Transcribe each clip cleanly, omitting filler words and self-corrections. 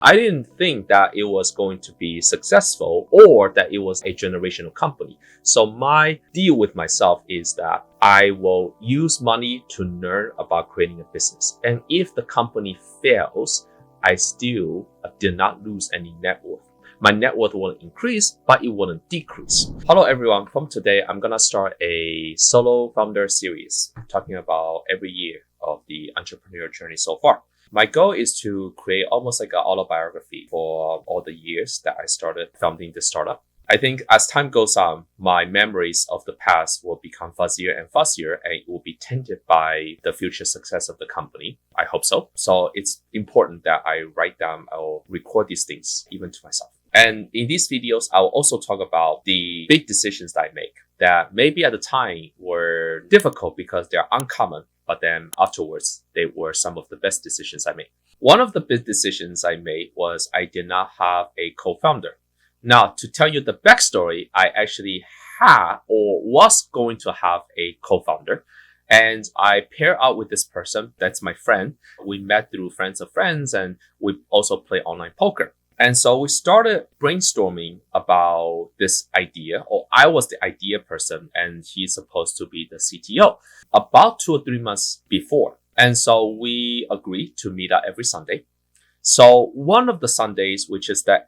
I didn't think that it was going to be successful or that it was a generational company. So my deal with myself is that I will use money to learn about creating a business. And if the company fails, I still did not lose any net worth. My net worth will increase, but it wouldn't decrease. Hello everyone, from today, I'm gonna start a solo founder series talking about every year of the entrepreneurial journey so far. My goal is to create almost like an autobiography for all the years that I started founding this startup. I think as time goes on, my memories of the past will become fuzzier and fuzzier, and it will be tainted by the future success of the company. I hope so. So it's important that I write down or record these things even to myself. And in these videos, I will also talk about the big decisions that I make that maybe at the time were difficult because they're uncommon, but then afterwards, they were some of the best decisions I made. One of the big decisions I made was I did not have a co-founder. Now, to tell you the backstory, I actually had or was going to have a co-founder. And I paired up with this person. That's my friend. We met through friends of friends, and we also play online poker. And so we started brainstorming about this idea, or I was the idea person and he's supposed to be the CTO about 2 or 3 months before. And so we agreed to meet up every Sunday. So one of the Sundays, which is that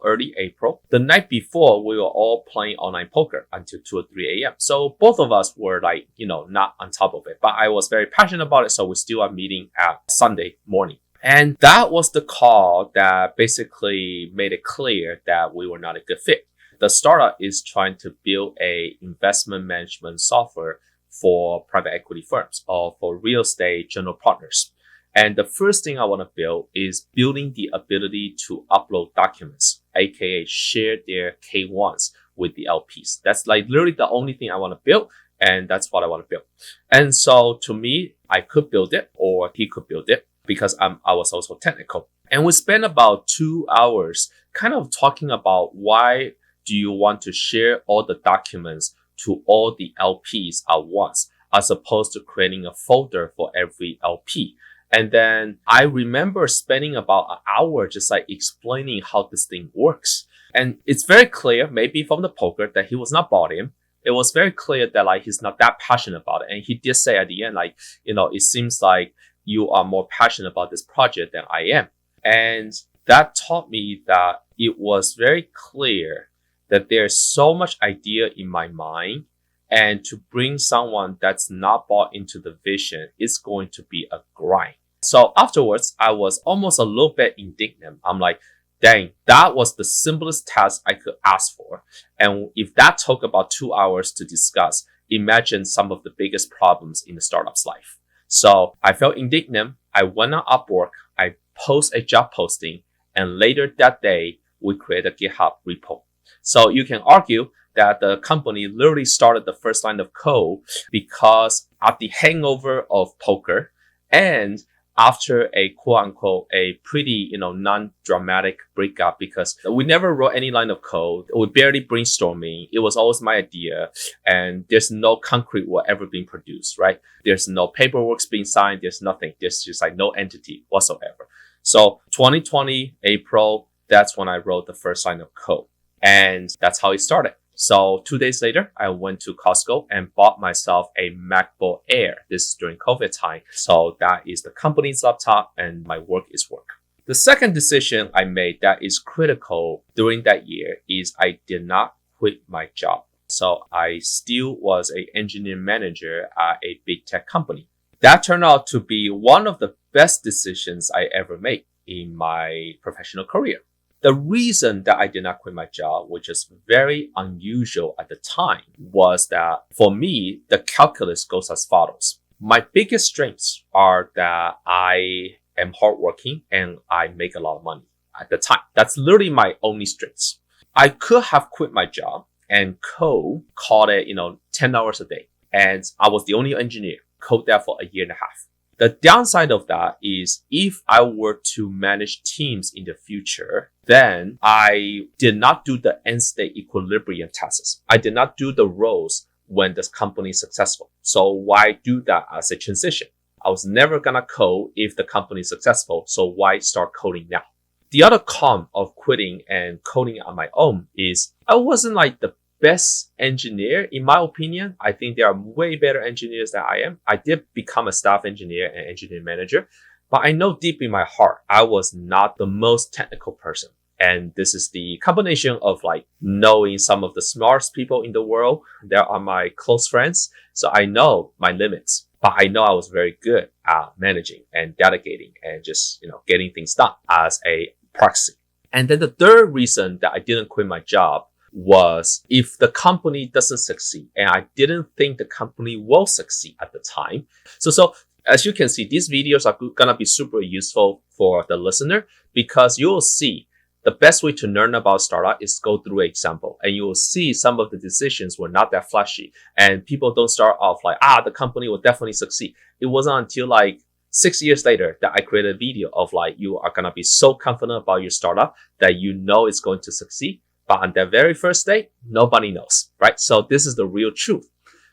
early April, the night before, we were all playing online poker until 2 or 3 a.m. So both of us were not on top of it, but I was very passionate about it. So we still are meeting at Sunday morning. And that was the call that basically made it clear that we were not a good fit. The startup is trying to build a investment management software for private equity firms or for real estate general partners. And the first thing I want to build is building the ability to upload documents, aka share their K1s with the LPs. That's like literally the only thing I want to build. And that's what I want to build. And so to me, I could build it or he could build it, because I was also technical. And we spent about 2 hours kind of talking about why do you want to share all the documents to all the LPs at once, as opposed to creating a folder for every LP. And then I remember spending about an hour just like explaining how this thing works. And it's very clear, maybe from the poker, that he was not bought in. It was very clear that he's not that passionate about it. And he did say at the end, it seems like you are more passionate about this project than I am. And that taught me that it was very clear that there's so much idea in my mind, and to bring someone that's not bought into the vision is going to be a grind. So afterwards, I was almost a little bit indignant. I'm like, dang, that was the simplest task I could ask for. And if that took about 2 hours to discuss, imagine some of the biggest problems in the startup's life. So I felt indignant. I went on Upwork. I posted a job posting. And later that day, we created a GitHub repo. So you can argue that the company literally started the first line of code because of the hangover of poker and after a quote unquote, a pretty, non-dramatic breakup, because we never wrote any line of code. We barely brainstorming. It was always my idea, and there's no concrete work ever being produced, right? There's no paperwork being signed. There's nothing. There's just no entity whatsoever. So 2020, April, that's when I wrote the first line of code, and that's how it started. So 2 days later, I went to Costco and bought myself a MacBook Air. This is during COVID time. So that is the company's laptop and my work is work. The second decision I made that is critical during that year is I did not quit my job. So I still was an engineer manager at a big tech company. That turned out to be one of the best decisions I ever made in my professional career. The reason that I did not quit my job, which is very unusual at the time, was that for me, the calculus goes as follows. My biggest strengths are that I am hardworking and I make a lot of money at the time. That's literally my only strengths. I could have quit my job and called it, 10 hours a day. And I was the only engineer, code that for a year and a half. The downside of that is if I were to manage teams in the future, then I did not do the end state equilibrium tasks. I did not do the roles when the company is successful. So why do that as a transition? I was never gonna code if the company is successful. So why start coding now? The other con of quitting and coding on my own is I wasn't like the best engineer, in my opinion. I think there are way better engineers than I am. I did become a staff engineer and engineering manager, but I know deep in my heart, I was not the most technical person. And this is the combination of like knowing some of the smartest people in the world. They are my close friends. So I know my limits, but I know I was very good at managing and delegating and just, getting things done as a proxy. And then the third reason that I didn't quit my job was if the company doesn't succeed, and I didn't think the company will succeed at the time. So as you can see, these videos are going to be super useful for the listener, because you will see the best way to learn about startup is go through an example, and you will see some of the decisions were not that flashy, and people don't start off like, the company will definitely succeed. It wasn't until like 6 years later that I created a video of like, you are going to be so confident about your startup that you know it's going to succeed. But on that very first day, nobody knows, right? So this is the real truth.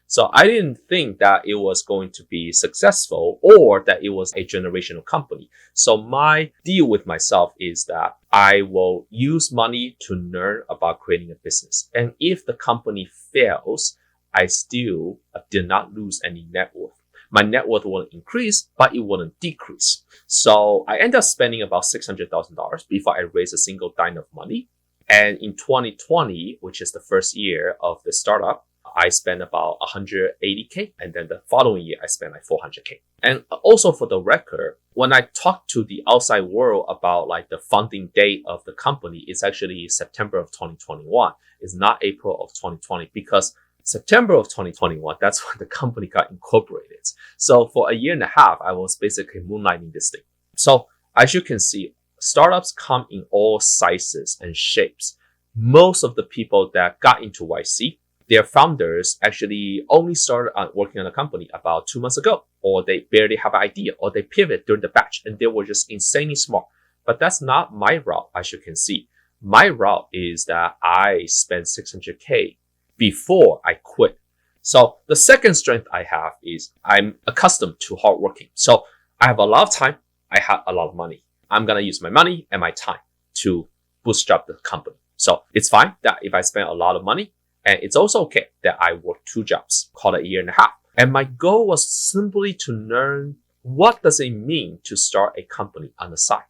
So I didn't think that it was going to be successful or that it was a generational company. So my deal with myself is that I will use money to learn about creating a business. And if the company fails, I still did not lose any net worth. My net worth wouldn't increase, but it wouldn't decrease. So I ended up spending about $600,000 before I raised a single dime of money. And in 2020, which is the first year of the startup, I spent about 180K. And then the following year, I spent like 400K. And also for the record, when I talk to the outside world about like the funding date of the company, it's actually September of 2021. It's not April of 2020, because September of 2021, that's when the company got incorporated. So for a year and a half, I was basically moonlighting this thing. So as you can see, startups come in all sizes and shapes. Most of the people that got into YC, their founders actually only started working on a company about 2 months ago, or they barely have an idea, or they pivot during the batch and they were just insanely smart. But that's not my route, as you can see. My route is that I spent 600K before I quit. So the second strength I have is I'm accustomed to hard working. So I have a lot of time. I have a lot of money. I'm going to use my money and my time to bootstrap the company. So it's fine that if I spend a lot of money, and it's also okay that I work 2 jobs, call it a year and a half. And my goal was simply to learn what does it mean to start a company on the side.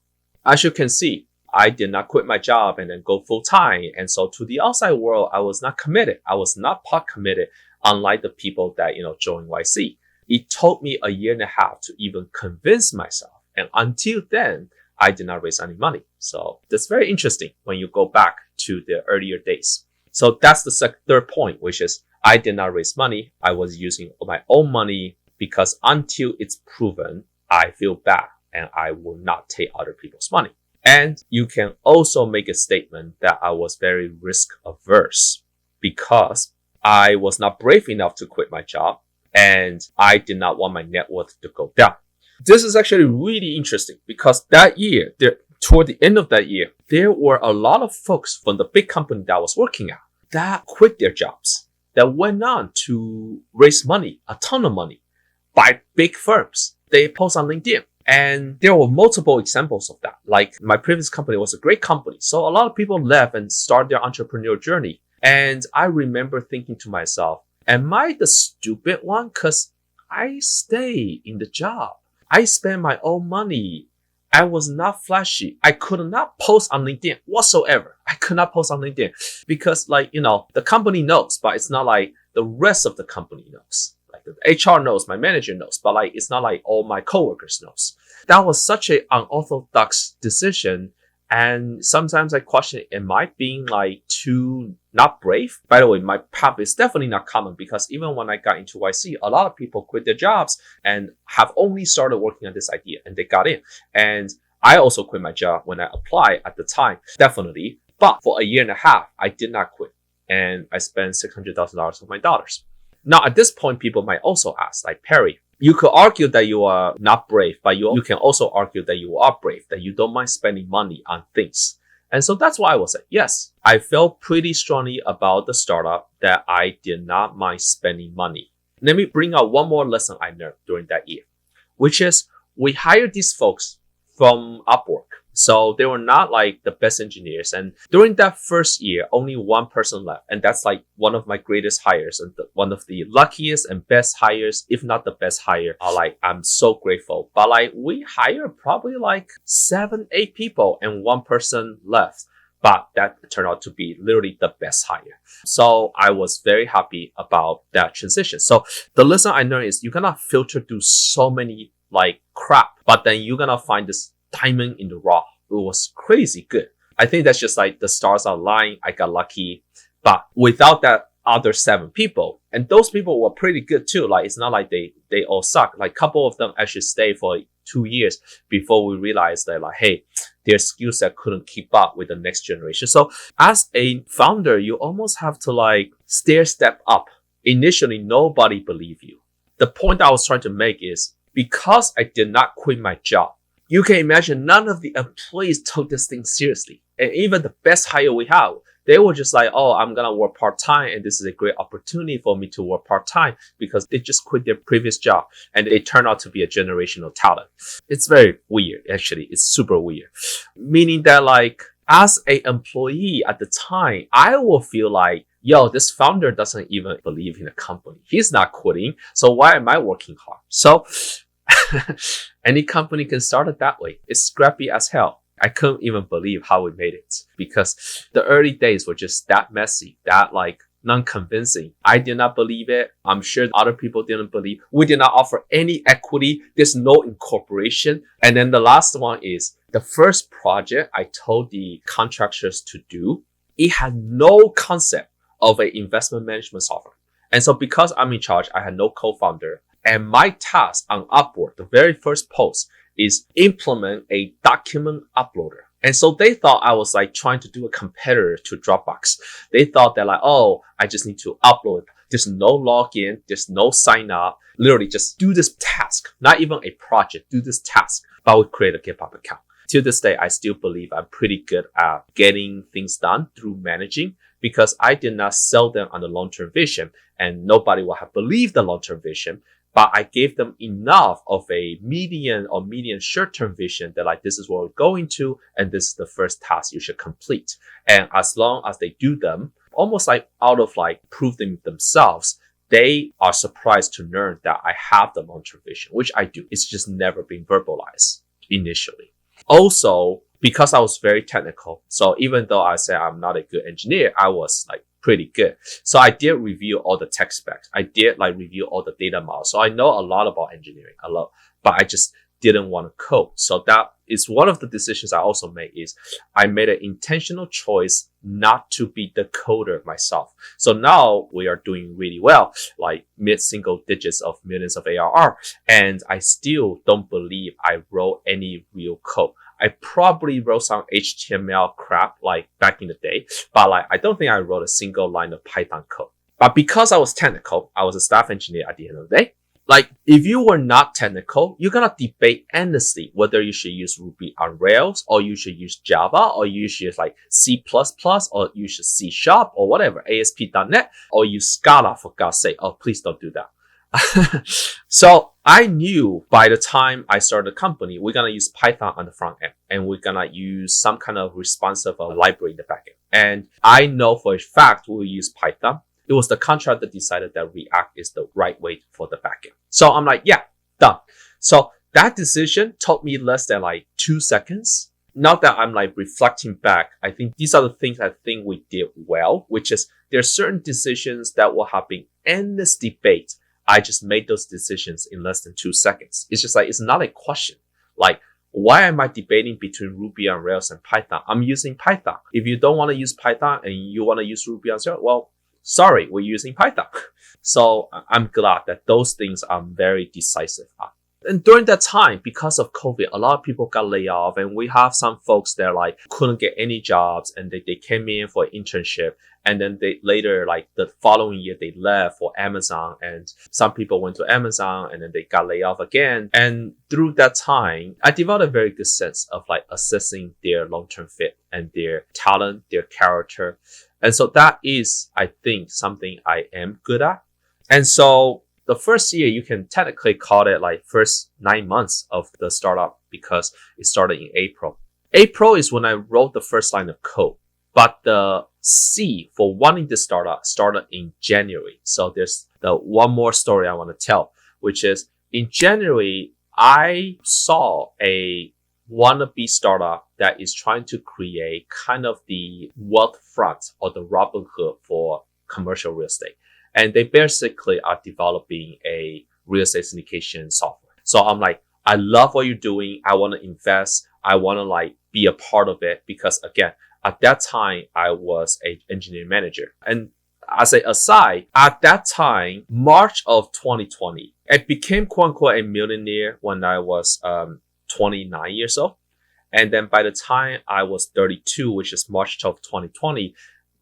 As you can see, I did not quit my job and then go full time. And so to the outside world, I was not committed. I was not pot committed, unlike the people that, joined YC. It took me a year and a half to even convince myself. And until then, I did not raise any money. So that's very interesting when you go back to the earlier days. So that's the third point, which is I did not raise money. I was using my own money, because until it's proven, I feel bad and I will not take other people's money. And you can also make a statement that I was very risk averse, because I was not brave enough to quit my job and I did not want my net worth to go down. This is actually really interesting, because that year, toward the end of that year, there were a lot of folks from the big company that I was working at that quit their jobs, that went on to raise money, a ton of money, by big firms. They post on LinkedIn. And there were multiple examples of that. Like my previous company was a great company. So a lot of people left and started their entrepreneurial journey. And I remember thinking to myself, am I the stupid one? Because I stay in the job. I spend my own money. I was not flashy. I could not post on LinkedIn whatsoever. I could not post on LinkedIn because the company knows, but it's not like the rest of the company knows. Like the HR knows, my manager knows, but it's not like all my coworkers knows. That was such an unorthodox decision. And sometimes I question, am I being too not brave? By the way, my path is definitely not common, because even when I got into YC, a lot of people quit their jobs and have only started working on this idea and they got in. And I also quit my job when I applied at the time, definitely. But for a year and a half, I did not quit. And I spent $600,000 of my dollars. Now, at this point, people might also ask, Perry, you could argue that you are not brave, but you can also argue that you are brave, that you don't mind spending money on things. And so that's why I will say, yes, I felt pretty strongly about the startup that I did not mind spending money. Let me bring out one more lesson I learned during that year, which is we hired these folks from Upwork. So they were not like the best engineers. And during that first year, only one person left. And that's like one of my greatest hires and one of the luckiest and best hires, if not the best hire. Like, I'm so grateful. But like, we hired probably like 7, 8 people and one person left. But that turned out to be literally the best hire. So I was very happy about that transition. So the lesson I learned is you're gonna filter through so many like crap, but then you're gonna find this diamond in the rough. It was crazy good. I think that's just like the stars are aligned. I got lucky. But without that other 7 people, and those people were pretty good too. Like, it's not like they all suck. Like, a couple of them actually stayed for 2 years before we realized that, like, hey, their skill set couldn't keep up with the next generation. So as a founder, you almost have to like step up. Initially, nobody believed you. The point I was trying to make is because I did not quit my job, you can imagine none of the employees took this thing seriously. And even the best hire we have, they were just like, oh, I'm going to work part-time and this is a great opportunity for me to work part-time, because they just quit their previous job and they turn out to be a generational talent. It's very weird, actually. It's super weird. Meaning that, like, as an employee at the time, I will feel like, yo, this founder doesn't even believe in the company. He's not quitting. So why am I working hard? So any company can start it that way. It's scrappy as hell. I couldn't even believe how we made it, because the early days were just that messy, that like non-convincing. I did not believe it. I'm sure other people didn't believe. We did not offer any equity. There's no incorporation. And then the last one is the first project I told the contractors to do. It had no concept of an investment management software. And so because I'm in charge, I had no co-founder. And my task on Upwork, the very first post, is implement a document uploader. And so they thought I was like trying to do a competitor to Dropbox. They thought that like, oh, I just need to upload. There's no login. There's no sign up. Literally just do this task, not even a project, do this task, but we create a GitHub account. To this day, I still believe I'm pretty good at getting things done through managing, because I did not sell them on the long-term vision and nobody will have believed the long-term vision. But I gave them enough of a medium short-term vision that like, this is what we're going to, and this is the first task you should complete. And as long as they do them, almost like out of like proving themselves, they are surprised to learn that I have the long-term vision, which I do. It's just never been verbalized initially. Also, because I was very technical, so even though I said I'm not a good engineer, I was like pretty good. So I did review all the tech specs. I did like review all the data models. So I know a lot about engineering, a lot, but I just didn't want to code. So that is one of the decisions I also made, is I made an intentional choice not to be the coder myself. So now we are doing really well, like mid-single digits of millions of ARR. And I still don't believe I wrote any real code. I probably wrote some HTML crap like back in the day, but like I don't think I wrote a single line of Python code. But because I was technical, I was a staff engineer at the end of the day. Like, if you were not technical, you're gonna debate endlessly whether you should use Ruby on Rails, or you should use Java, or you should use like C++, or you should C# or whatever, ASP.NET, or use Scala, for God's sake. Oh, please don't do that. So I knew by the time I started the company, we're going to use Python on the front end, and we're going to use some kind of responsive library in the back end. And I know for a fact we'll use Python. It was the contract that decided that React is the right way for the back end. So I'm like, yeah, done. So that decision took me less than like 2 seconds. Now that I'm like reflecting back, I think these are the things I think we did well, which is there are certain decisions that will have been endless debate. I just made those decisions in less than 2 seconds. It's just like, it's not a question. Like, why am I debating between Ruby on Rails and Python? I'm using Python. If you don't want to use Python and you want to use Ruby on Rails, well, sorry, we're using Python. So I'm glad that those things I'm very decisive on. And during that time, because of COVID, a lot of people got laid off, and we have some folks that like couldn't get any jobs, and they came in for an internship, and then they later, like the following year, they left for Amazon, and some people went to Amazon and then they got laid off again. And through that time, I developed a very good sense of like assessing their long-term fit and their talent, their character. And so that is, I think, something I am good at. And so the first year, you can technically call it like first 9 months of the startup, because it started in April. April is when I wrote the first line of code, but the C for wanting to start up started in January. So there's the one more story I want to tell, which is in January, I saw a wannabe startup that is trying to create kind of the wealthfront or the Robin Hood for commercial real estate. And they basically are developing a real estate syndication software. So I'm like, I love what you're doing. I want to invest. I want to like be a part of it because again, at that time, I was an engineering manager. And as an aside, at that time, March of 2020, I became quote unquote a millionaire when I was 29 years old. And then by the time I was 32, which is March of 2020,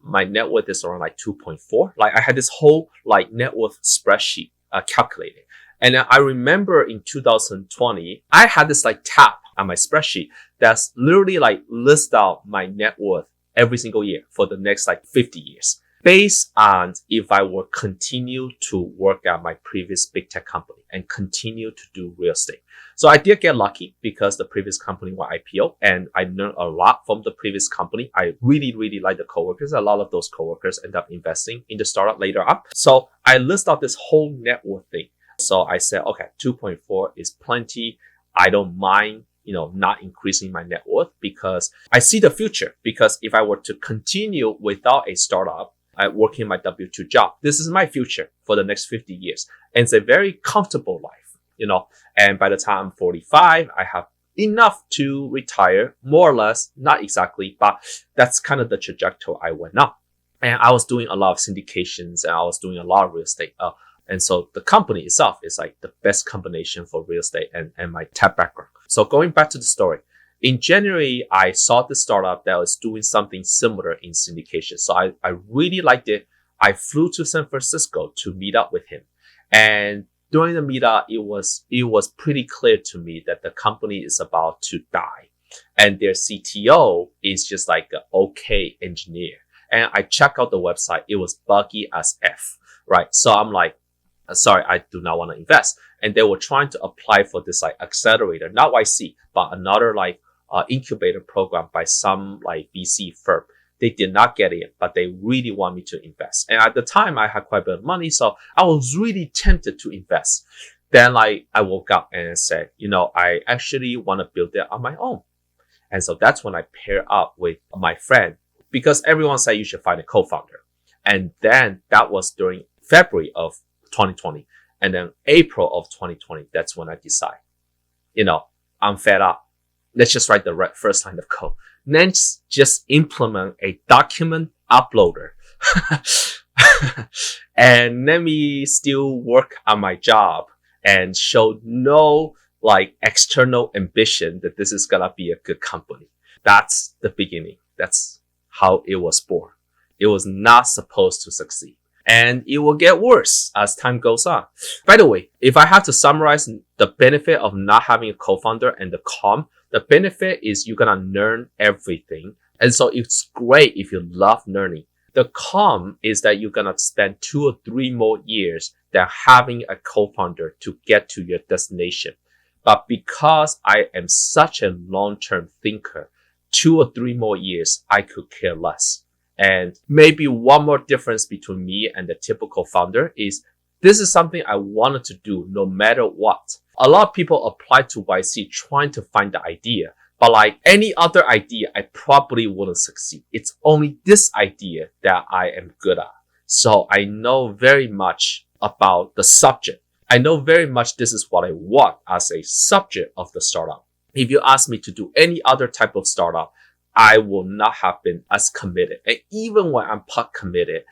my net worth is around like 2.4. Like I had this whole like net worth spreadsheet calculated. And then I remember in 2020, I had this like tab on my spreadsheet that's literally like list out my net worth every single year for the next like 50 years. Based on if I will continue to work at my previous big tech company and continue to do real estate. So I did get lucky because the previous company went IPO and I learned a lot from the previous company. I really, really like the coworkers. A lot of those coworkers end up investing in the startup later on. So I list out this whole net worth thing. So I said, okay, 2.4 is plenty. I don't mind, not increasing my net worth because I see the future. Because if I were to continue without a startup, working my W-2 job, this is my future for the next 50 years. And it's a very comfortable life, and by the time I'm 45, I have enough to retire, more or less, not exactly, but that's kind of the trajectory I went on. And I was doing a lot of syndications and I was doing a lot of real estate. And so the company itself is like the best combination for real estate and my tech background. So going back to the story, in January, I saw the startup that was doing something similar in syndication. So I really liked it. I flew to San Francisco to meet up with him. And during the meetup, it was pretty clear to me that the company is about to die. And their CTO is just like an okay engineer. And I checked out the website. It was buggy as F, right? So I'm like, sorry, I do not want to invest. And they were trying to apply for this like accelerator, not YC, but another like incubator program by some like VC firm. They did not get it, but they really want me to invest. And at the time, I had quite a bit of money, so I was really tempted to invest. Then like I woke up and said, I actually want to build it on my own. And so that's when I paired up with my friend because everyone said you should find a co-founder. And then that was during February of 2020. And then April of 2020, that's when I decide, I'm fed up. Let's just write the first line of code. Then just implement a document uploader. And let me still work on my job and show no like external ambition that this is gonna be a good company. That's the beginning. That's how it was born. It was not supposed to succeed. And it will get worse as time goes on. By the way, if I have to summarize the benefit of not having a co-founder and the con, the benefit is you're gonna learn everything. And so it's great if you love learning. The con is that you're gonna spend 2 or 3 more years than having a co-founder to get to your destination. But because I am such a long-term thinker, 2 or 3 more years, I could care less. And maybe one more difference between me and the typical founder is this is something I wanted to do no matter what. A lot of people apply to YC trying to find the idea, but like any other idea, I probably wouldn't succeed. It's only this idea that I am good at. So I know very much about the subject. I know very much this is what I want as a subject of the startup. If you ask me to do any other type of startup, I will not have been as committed. And even when I'm pot committed,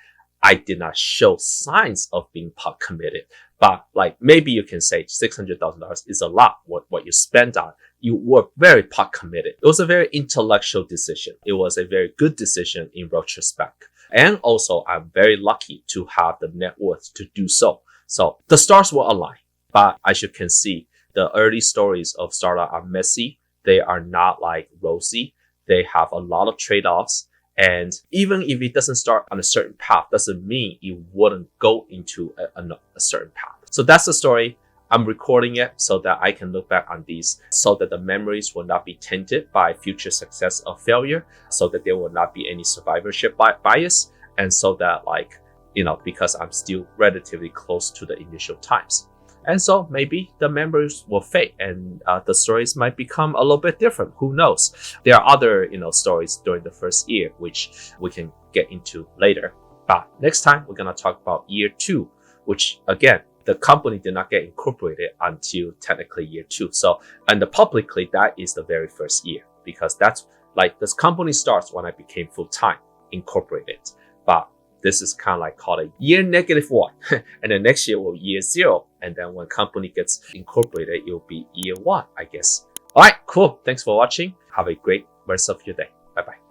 I did not show signs of being pot committed. But like maybe you can say $600,000 is a lot what you spend on. You were very pot committed. It was a very intellectual decision. It was a very good decision in retrospect. And also I'm very lucky to have the net worth to do so. So the stars will align. But as you can see, the early stories of startup are messy. They are not like rosy. They have a lot of trade-offs. And even if it doesn't start on a certain path, doesn't mean it wouldn't go into a certain path. So that's the story. I'm recording it so that I can look back on these, so that the memories will not be tainted by future success or failure, so that there will not be any survivorship bias, and so that, like, because I'm still relatively close to the initial times. And so maybe the memories will fade, and the stories might become a little bit different. Who knows? There are other, stories during the first year, which we can get into later. But next time, we're going to talk about year 2, which, again, the company did not get incorporated until technically year 2. So, and publicly, that is the very first year, because that's like this company starts when I became full-time incorporated. But this is kind of like called a year -1. And the next year will be year 0. And then when company gets incorporated, it will be year 1, I guess. All right, cool. Thanks for watching. Have a great rest of your day. Bye-bye.